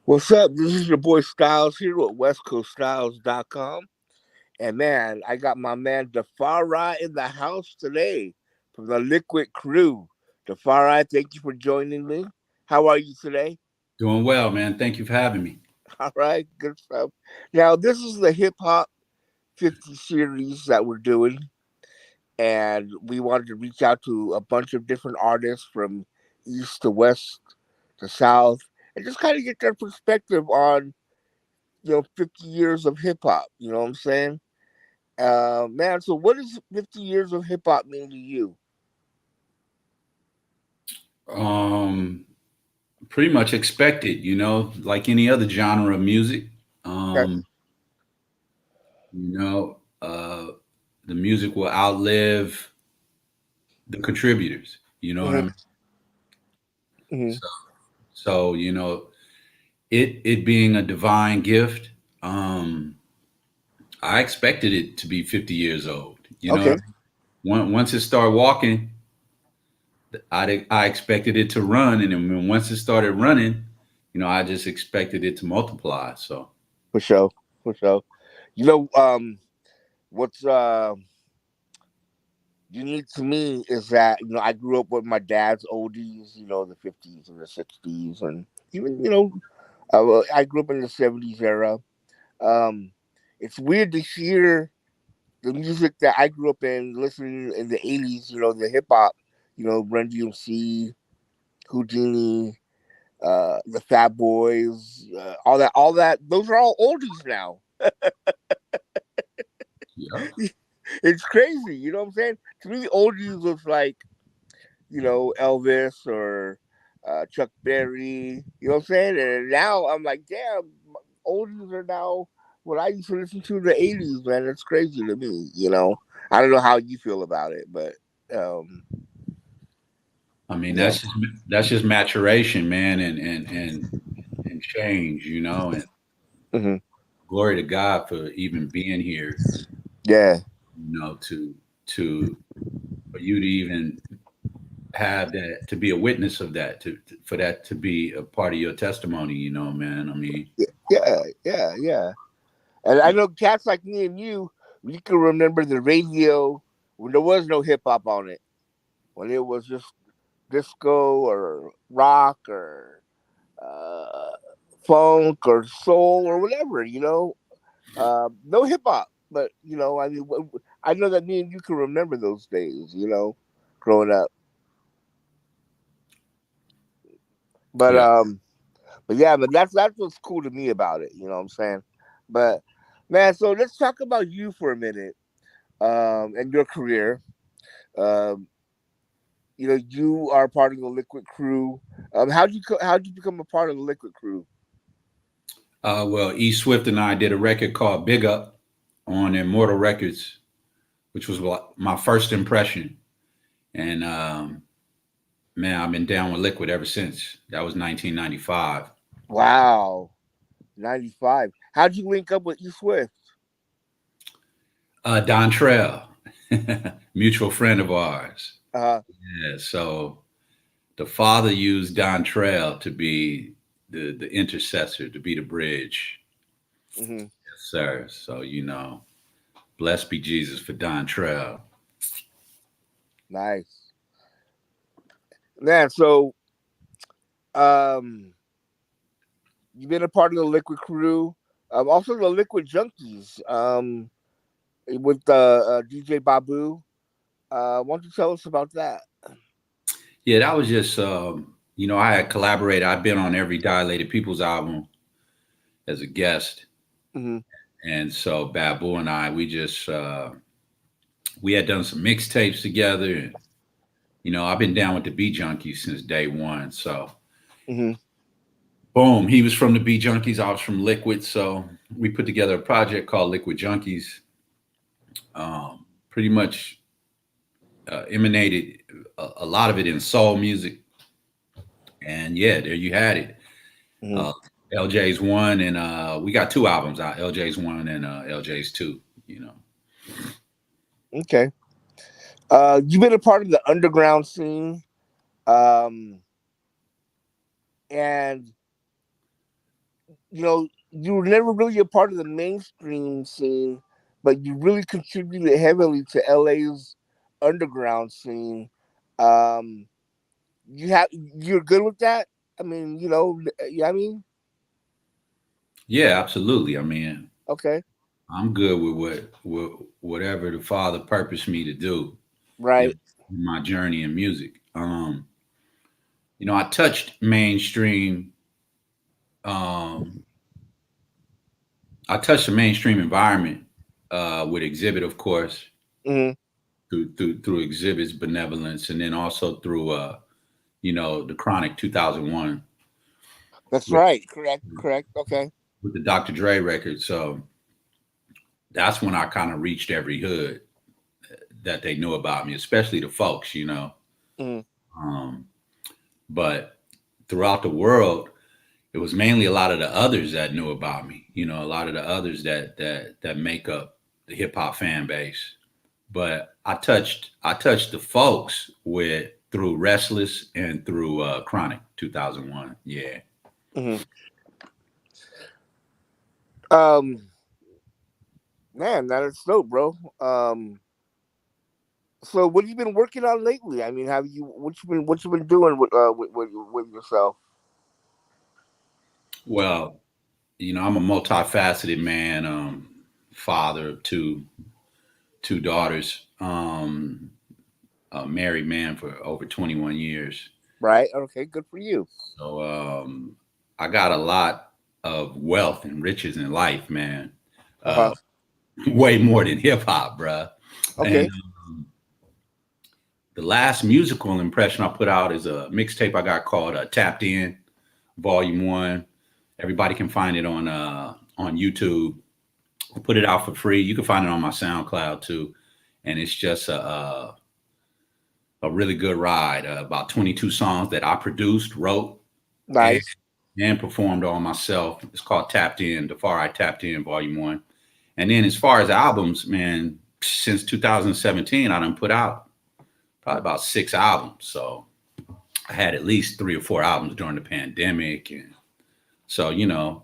What's up? This is your boy Styles here at WestCoastStyles.com. And man, I got my man Defari in the house today from the Liquid Crew. Defari, thank you for joining me. How are you today? Doing well, man. Thank you for having me. All right, good stuff. Now, this is the Hip Hop 50 series that we're doing. And we wanted to reach out to a bunch of different artists from east to west to south and just kind of get their perspective on 50 years of hip hop. You know what I'm saying? Man, so what does 50 years of hip hop mean to you? Um, Pretty much expected, like any other genre of music. Okay. Um, you know, the music will outlive the contributors. You know what I Hmm. mean? Hmm. So, it being a divine gift, I expected it to be 50 years old. You know what I Okay, mean? Once it started walking, I expected it to run, and then once it started running, I just expected it to multiply. So, for sure, for sure. You know, what's unique to me is that I grew up with my dad's oldies, the 50s and the 60s, and even I grew up in the 70s era. Um, it's weird to hear the music that I grew up in, listening in the 80s. The hip hop, Run DMC, Houdini, the Fat Boys, all that. Those are all oldies now. yeah. It's crazy, you know what I'm saying? To me, oldies was like Elvis or Chuck Berry. You know what I'm saying? And now I'm like, damn, oldies are now what I used to listen to in the '80s. Man, it's crazy to me. I don't know how you feel about it, but um, I mean, yeah. that's just maturation, man, and change, and Hmm. glory to God for even being here, Yeah. to for you to even have that, to be a witness of that, for that to be a part of your testimony, man. I mean, Yeah, yeah, yeah. And I know cats like me and you, we can remember the radio when there was no hip hop on it, when it was just disco or rock or uh, funk or soul or whatever, no hip hop. But I mean, I know that me and you can remember those days, growing up. But yeah. um, but yeah, but that's what's cool to me about it. You know what I'm saying? But man, so let's talk about you for a minute, and your career. Um, you are part of the Liquid Crew. How'd you become a part of the Liquid Crew? Well, E Swift and I did a record called Big Up on Immortal Records, which was my first impression. And man, I've been down with Liquid ever since. That was 1995. Wow, 95. How'd you link up with E Swift? Don Trell, mutual friend of ours. Uh, Yeah, so the father used Don Trell to be the intercessor, to be the bridge. hmm. Yes, sir. So, blessed be Jesus for Don Trell. Nice, man. So, um, you've been a part of the Liquid Crew, also the Liquid Junkies, with DJ Babu. Why don't you tell us about that? Yeah, that was just, I had collaborated. I've been on every Dilated Peoples album as a guest. Hmm. And so Babu and I, we had done some mixtapes together. And, I've been down with the Beat Junkies since day one. So, Hmm. boom, he was from the Beat Junkies. I was from Liquid. So we put together a project called Liquid Junkies. Pretty much emanated a lot of it in soul music. And yeah, there you had it. Hmm. Uh, LJ's one, and we got two albums out. LJ's one and LJ's two. You know. Okay. You've been a part of the underground scene, um, and you were never really a part of the mainstream scene, but you really contributed heavily to LA's underground scene. Um, you're good with that. I mean, yeah. I mean, Yeah, absolutely. I mean, okay, I'm good with whatever the Father purposed me to do in right. my journey in music. I touched mainstream. Um, I touched the mainstream environment with Exhibit, of course, Hmm. through Exhibit's benevolence, and then also through the Chronic 2001 That's with right. Correct. Correct. Okay. the Dr. Dre record. So that's when I kind of reached every hood that they knew about me, especially the folks. Hmm. Um, but throughout the world, it was mainly a lot of the others that knew about me. A lot of the others that make up the hip hop fan base. But I touched the folks with through Restless and through Chronic 2001. Yeah. Hmm. Um, man, that is dope, bro. So what have you been working on lately? I mean, what you been doing with yourself? Well, I'm a multifaceted man, father of two daughters, a married man for over 21 years. Right. Okay. Good for you. So I got a lot of wealth and riches in life, man. Uh huh. Uh, way more than hip hop, bruh. And Okay. the last musical impression I put out is a mixtape I got called Tapped In, Volume One. Everybody can find it on YouTube. I put it out for free. You can find it on my SoundCloud too, and it's just a really good ride. About 22 songs that I produced, wrote, and Nice. and performed all myself. It's called Tapped In, Defari Tapped In Volume One. And then as far as albums, man, since 2017, I done put out probably about 6 albums. So I had at least 3 or 4 albums during the pandemic, and so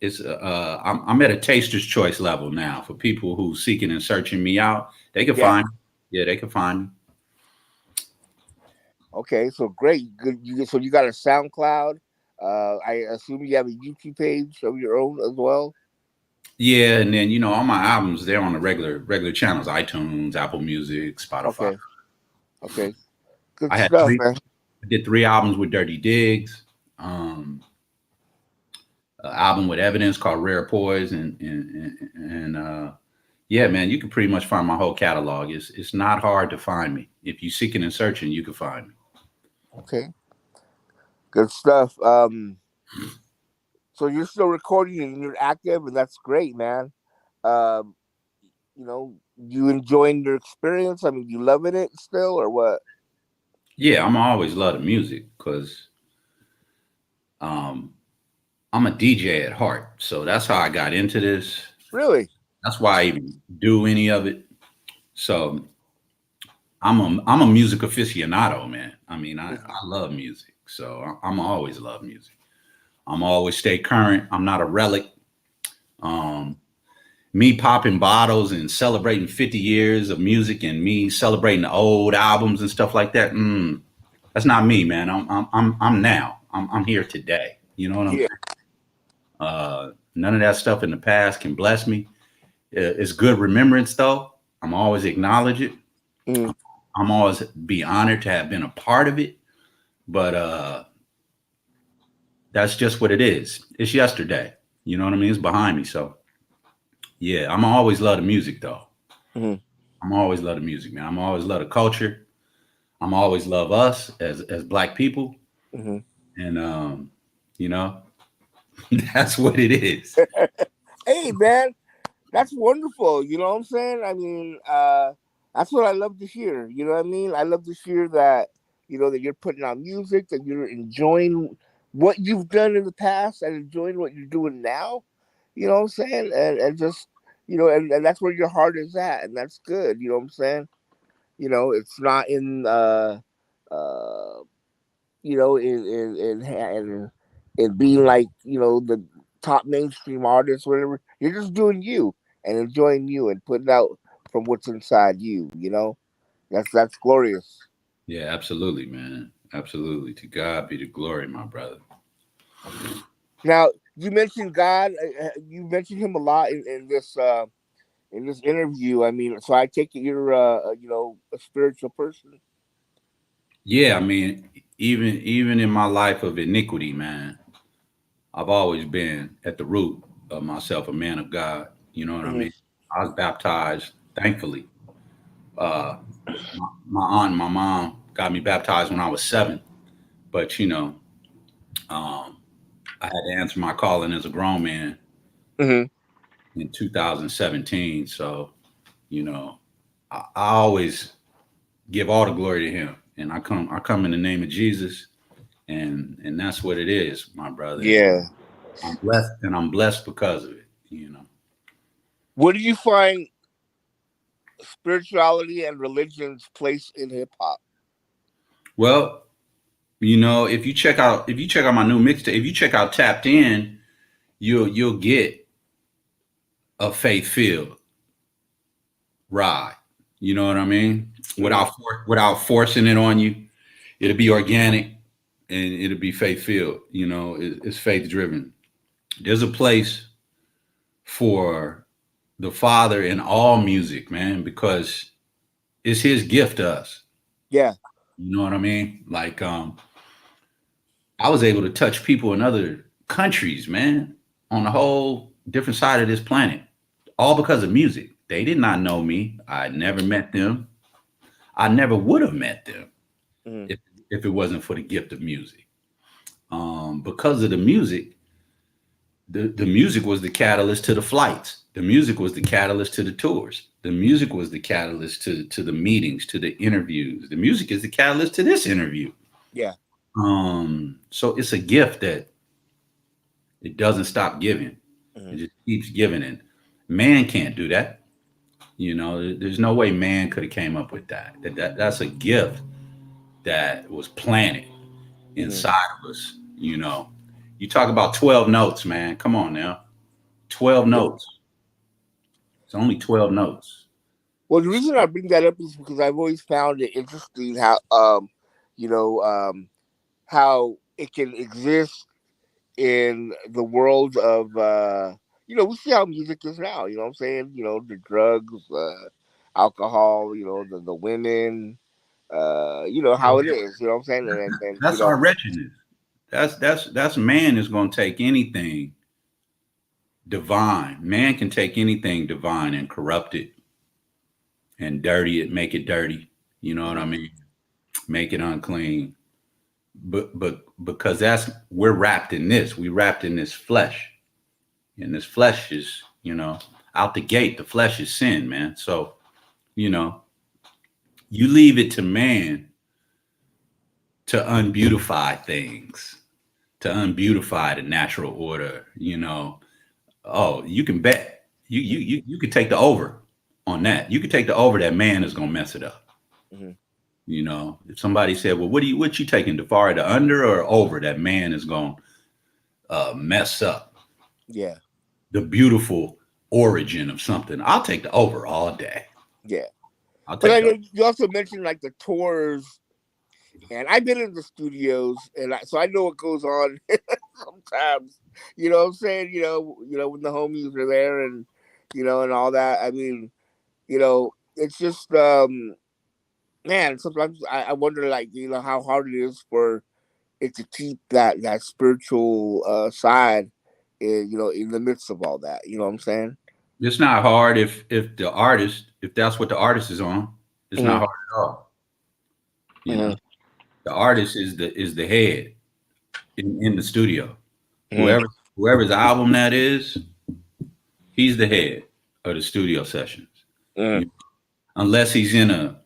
it's I'm at a taster's choice level now for people who seeking and searching me out. They can Yeah. find, yeah, they can find me. Okay. So great. Good. So you got a SoundCloud. I assume you have a YouTube page of your own as well. Yeah, and then all my albums they're on the regular channels: iTunes, Apple Music, Spotify. Okay. Okay. Good I had stuff, three. man. I did 3 albums with Dirty Diggs. Um, an album with Evidence called Rare Poise, and yeah, man, you can pretty much find my whole catalog. It's not hard to find me. If you seeking and searching, you can find me. Okay. Good stuff. So you're still recording and you're active, and that's great, man. Um, you enjoying your experience? I mean, you loving it still, or what? Yeah, I'm always love the music because um, I'm a DJ at heart. So that's how I got into this. Really? That's why I even do any of it. So I'm a music aficionado, man. I mean, I love music. So I'm always love music. I'm always stay current. I'm not a relic. Um, Me popping bottles and celebrating 50 years of music and me celebrating the old albums and stuff like that. That's not me, man. I'm now. I'm here today. You know what I'm Yeah. saying? None of that stuff in the past can bless me. It's good remembrance though. I'm always acknowledge it. Mm. I'm always be honored to have been a part of it. But that's just what it is. It's yesterday. You know what I mean? It's behind me. So yeah, I'm always love the music though. Mm-hmm. I'm always love the music, man. I'm always love the culture. I'm always love us as black people. Mm-hmm. And you know, that's what it is. Hey, man, that's wonderful. You know what I'm saying? I mean, that's what I love to hear. You know what I mean? I love to hear that that you're putting out music, that you're enjoying what you've done in the past and enjoying what you're doing now. You know what I'm saying? And just and that's where your heart is at, and that's good. You know what I'm saying? It's not in uh in being like the top mainstream artists, whatever. You're just doing you and enjoying you and putting out from what's inside you. You know, that's glorious. Yeah, absolutely, man. Absolutely. To God be the glory, my brother. Now you mentioned God. You mentioned him a lot in this interview. I mean, so I take it you're a spiritual person. Yeah, I mean, even in my life of iniquity, man, I've always been at the root of myself a man of God. You know what I Hmm. mean? I was baptized, thankfully. Uh, my aunt and my mom got me baptized when I was 7, but um, I had to answer my calling as a grown man Hmm. in 2017. So, you know, I always give all the glory to Him, and I come in the name of Jesus, and that's what it is, my brother. And Yeah. I'm blessed because of it. You know. Where do you find spirituality and religion's place in hip hop? Well, if you check out my new mixtape, if you check out Tapped In, you'll get a faith filled ride. You know what I mean? Hmm. Without forcing it on you, it'll be organic and it'll be faith filled. It's faith driven. There's a place for the Father in all music, man, because it's His gift to us. Yeah. You know what I mean? Like, I was able to touch people in other countries, man, on a whole different side of this planet, all because of music. They did not know me. I never met them. I never would have met them Hmm. if if it wasn't for the gift of music. Because of the music, the music was the catalyst to the flights. The music was the catalyst to the tours. The music was the catalyst to the meetings, to the interviews. The music is the catalyst to this interview. Yeah. So it's a gift that it doesn't stop giving. It Hmm. just keeps giving. And man can't do that. There's no way man could have came up with that. That's a gift that was planted Hmm. inside of us. You talk about 12 notes, man. Come on now. 12 Yeah. notes. It's only 12 notes. Well, the reason I bring that up is because I've always found it interesting how you know how it can exist in the world of we see how music is now, you know what I'm saying? The drugs, alcohol, the women, how it is, you know what I'm saying? And That's our wretchedness. That's man is going to take anything divine. Man can take anything divine and corrupt it and dirty it, make it dirty. You know what I Mhm. mean? Make it unclean. But because that's we're wrapped in this. We wrapped in this flesh. And this flesh is, out the gate, the flesh is sin, man. So, you know, you leave it to man to unbeautify things, to unbeautify the natural order, Oh, you can bet. You could take the over on that. You could take the over that man is gonna mess it up. Mhm. If somebody said, "Well, what you taking, Defari, the under or over that man is gonna mess up Yeah. the beautiful origin of something," I'll take the over all day. Yeah. I'll But take I the know you also mentioned like the tours, and I've been in the studios, and so I know what goes on sometimes. You know what I'm saying? When the homies are there, and and all that. I mean, it's just man. Sometimes I wonder, like, how hard it is for it to keep that spiritual side, in the midst of all that. You know what I'm saying? It's not hard if that's what the artist is on. It's not Hmm. hard at all. You know, Hmm. the artist is the head in the studio. Hmm. Whoever whoever's album that is, he's the head of the studio sessions. Hmm. You, unless he's in a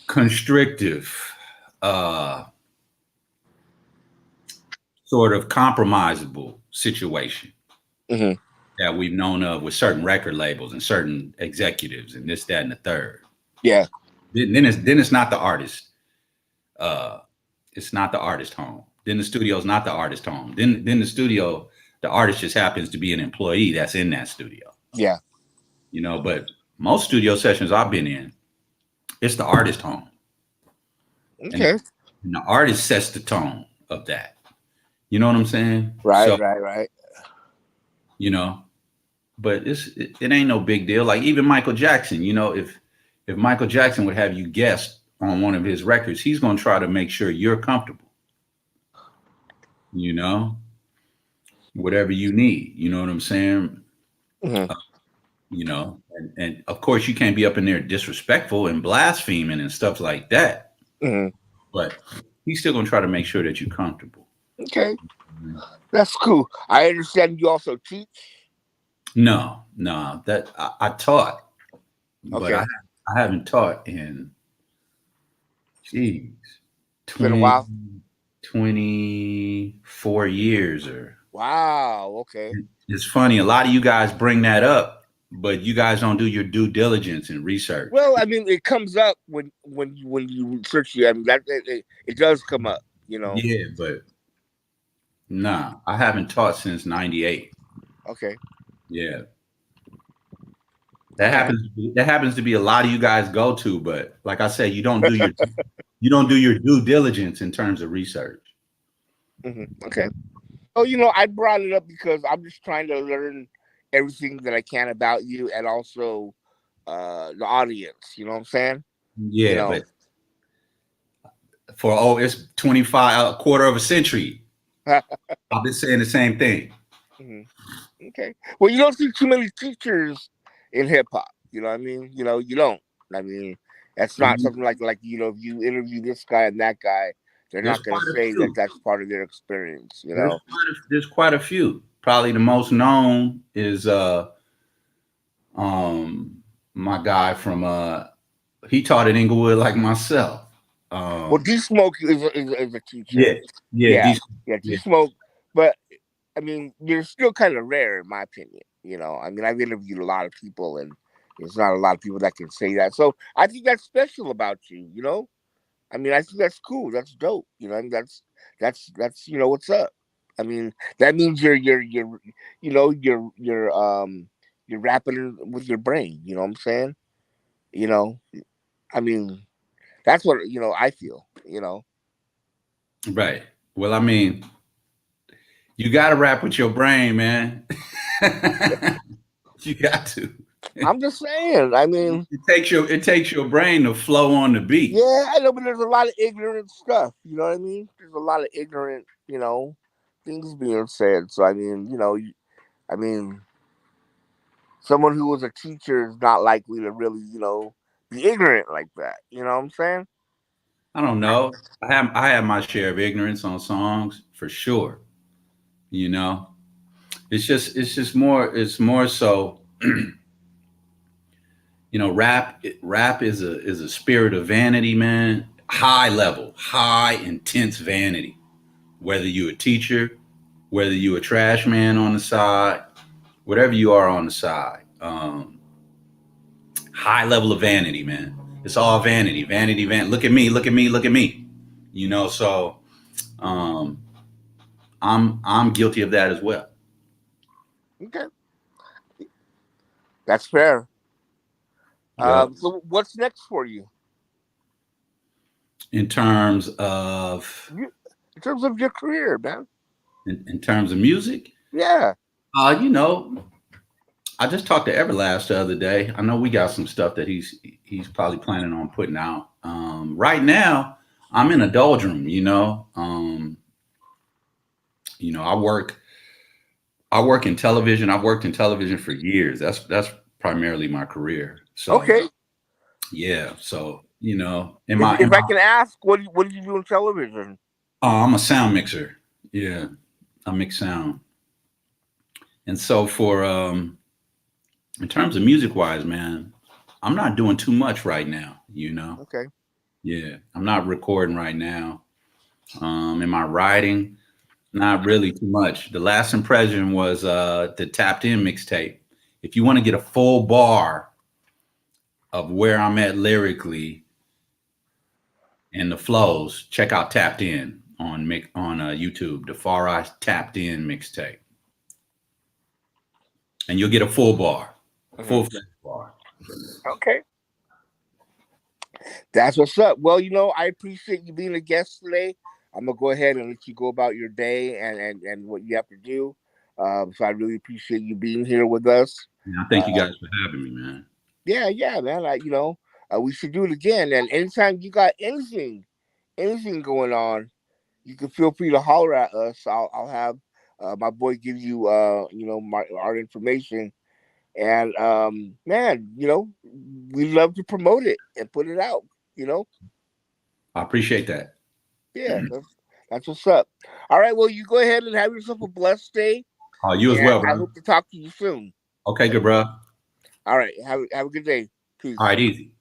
constrictive, uh, sort of compromisable situation Hmm. that we've known of with certain record labels and certain executives and this, that, and the third. Yeah. Then it's not the artist. Uh, it's not the artist home. Then the studio is not the artist home. Then the studio, the artist just happens to be an employee that's in that studio. Yeah. But most studio sessions I've been in, it's the artist home. And, Okay. and the artist sets the tone of that. You know what I'm saying? Right. So, Right. Right. you know, but it ain't no big deal. Like even Michael Jackson, if Michael Jackson would have you guest on one of his records, he's gonna try to make sure you're comfortable, you know, whatever you need. You know what I'm saying? Hmm. And of course you can't be up in there disrespectful and blaspheming and stuff like that. Hmm. But he's still gonna try to make sure that you're comfortable. Okay. That's cool. I understand you also teach. No, that I taught, but Okay. I haven't taught in geez It's been a 20 while. 24 years. Or Wow. Okay. it's funny, a lot of you guys bring that up, but you guys don't do your due diligence and research. Well, I mean, it comes up when you search it. I mean, it does come up. You know. Yeah, but nah, I haven't taught since 98. Okay. Yeah. All right. That happens to be a lot of you guys go to, but like I said, you don't do your due diligence in terms of research. Okay. Oh, I brought it up because I'm just trying to learn everything that I can about you, and also the audience. You know what I'm saying? You Yeah, know. but it's 25, a quarter of a century. I've been saying the same thing. Mhm. Okay. Well, you don't see too many teachers in hip hop. You know what I mean? You don't. I mean, that's not Mhm. something like if you interview this guy and that guy, they're There's not going to quite a say that few. that's part of their experience. You know. There's quite a few. Probably the most known is um my guy from he taught at Inglewood like myself. Well, Um D Smoke is a yeah, teacher. yeah, Yeah, decent. yeah, D Yeah. Smoke. But I mean, you're still kind of rare, in my opinion. I mean, I've interviewed a lot of people, and there's not a lot of people that can say that. So I think that's special about you. I mean, I think that's cool. That's dope. I mean, that's what's up. I mean, that means you're rapping with your brain. You know what I'm saying? You know, I mean, that's what I feel. Right. Well, I mean, you gotta rap with your brain, man. You got to. I'm just saying. I mean, It takes your brain to flow on the beat. yeah, I know, but there's a lot of ignorant stuff. You know what I mean? There's a lot of ignorant, things being said. So I mean, I mean, someone who was a teacher is not likely to really, be ignorant like that. You know what I'm saying? I don't know. I have my share of ignorance on songs for sure. You know, it's just more so. Rap is a spirit of vanity, man. High level, high intense vanity. Whether you a teacher, whether you a trash man on the side, whatever you are on the side, high level of vanity, man. It's all vanity, vanity, van. Look at me, look at me, look at me. So um, I'm guilty of that as well. Okay, that's fair. Yep. So what's next for you? In terms of In terms of your career, man? in terms of music, Yeah. uh, you know, I just talked to Everlast the other day. I know we got some stuff that he's probably planning on putting out. Right now, I'm in a doldrum. I work in television. I've worked in television for years. That's primarily my career. So Okay. yeah. So in If my in if I my can ask, what do you do on television? I'm a sound mixer. Yeah, I mix sound. And so for in terms of music wise, man, I'm not doing too much right now. Okay. Yeah, I'm not recording right now. Am I writing? Not really too much. The last impression was the Tapped In mixtape. If you want to get a full bar of where I'm at lyrically and the flows, check out Tapped In on YouTube. Defari Tapped In mixtape, and you'll get a full bar, full fledged bar. Okay. That's what's up. Well, I appreciate you being a guest today. I'm gonna go ahead and let you go about your day and what you have to do. So I really appreciate you being here with us. And I thank you Uh, guys for having me, man. yeah, man. We should do it again. And anytime you got anything going on, you can feel free to holler at us. I'll have my boy give you our information. And man, we love to promote it and put it out. You know, I appreciate that. yeah, that's what's up. All right, well, you go ahead and have yourself a blessed day, You as and well, I bro. hope to talk to you soon. Okay, good, bro. All right, have a good day. All Peace. right, easy.